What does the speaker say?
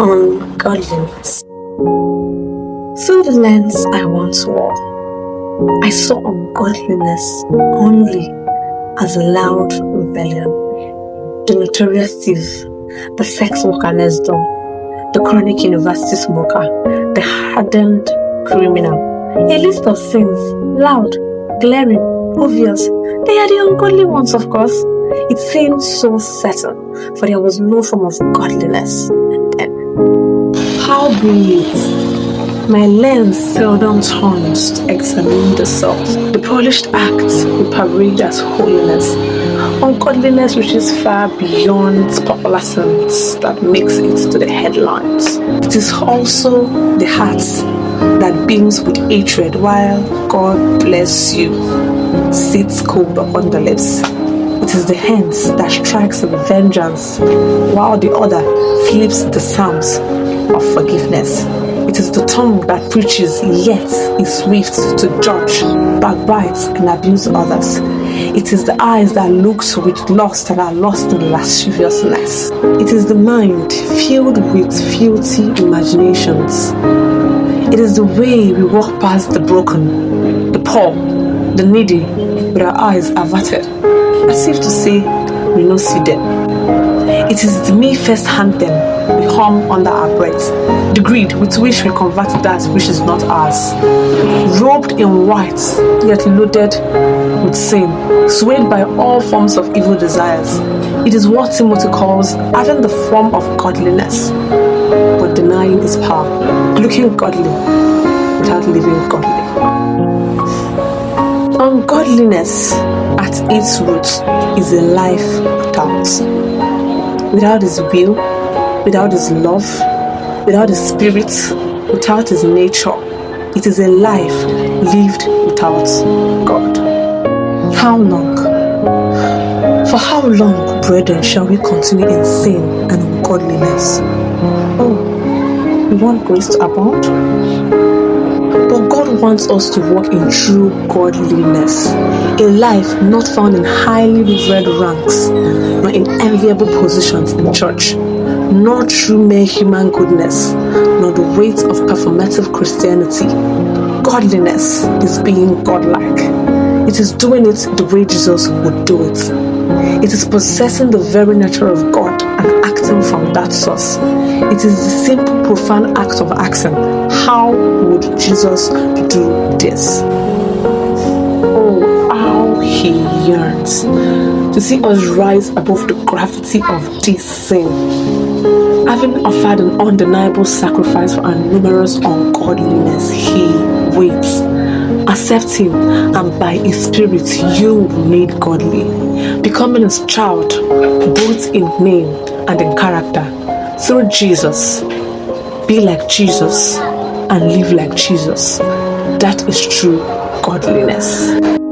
Ungodliness. Through the lens I once wore, I saw ungodliness only as a loud rebellion, the notorious thief, the sex worker next door, the chronic university smoker, the hardened criminal. A list of sins, loud, glaring, obvious. They are the ungodly ones, of course. It seemed so certain, for there was no form of godliness then. How be it? My lens seldom turns to examine the self. The polished acts we parade as holiness. Ungodliness reaches far beyond popular sins that makes it to the headlines. It is also the heart that beams with hatred while God bless you sits cold upon the lips. It is the hands that strikes with vengeance while the other flips the psalms of forgiveness. It is the tongue that preaches yet is swift to judge, backbite and abuse others. It is the eyes that looks with lust and are lost in lasciviousness. It is the mind filled with filthy imaginations. It is the way we walk past the broken, the poor, the needy, with our eyes averted, as if to say we no see them. It is the me first anthem we hum under our breath, the greed with which we convert that which is not ours. Robed in white, yet loaded with sin, swayed by all forms of evil desires. It is what Timothy calls having the form of godliness, but denying its power, looking godly without living godly. Ungodliness at its root is a life without His will, without His love, without His spirit, without His nature. It is a life lived without God. How long? For how long, brethren, shall we continue in sin and ungodliness? Oh, we want grace to abound? But God wants us to walk in true godliness, a life not found in highly revered ranks, nor in enviable positions in church, nor through mere human goodness, nor the weight of performative Christianity. Godliness is being godlike. It is doing it the way Jesus would do it. It is possessing the very nature of God and acting from that source. It is the simple, profound act of asking, how would Jesus do this? Oh, how He yearns to see us rise above the gravity of this sin. Having offered an undeniable sacrifice for our numerous ungodliness, He waits. Accept Him, and by His Spirit you will be made godly, becoming His child both in name and in character. Through Jesus, be like Jesus and live like Jesus. That is true godliness.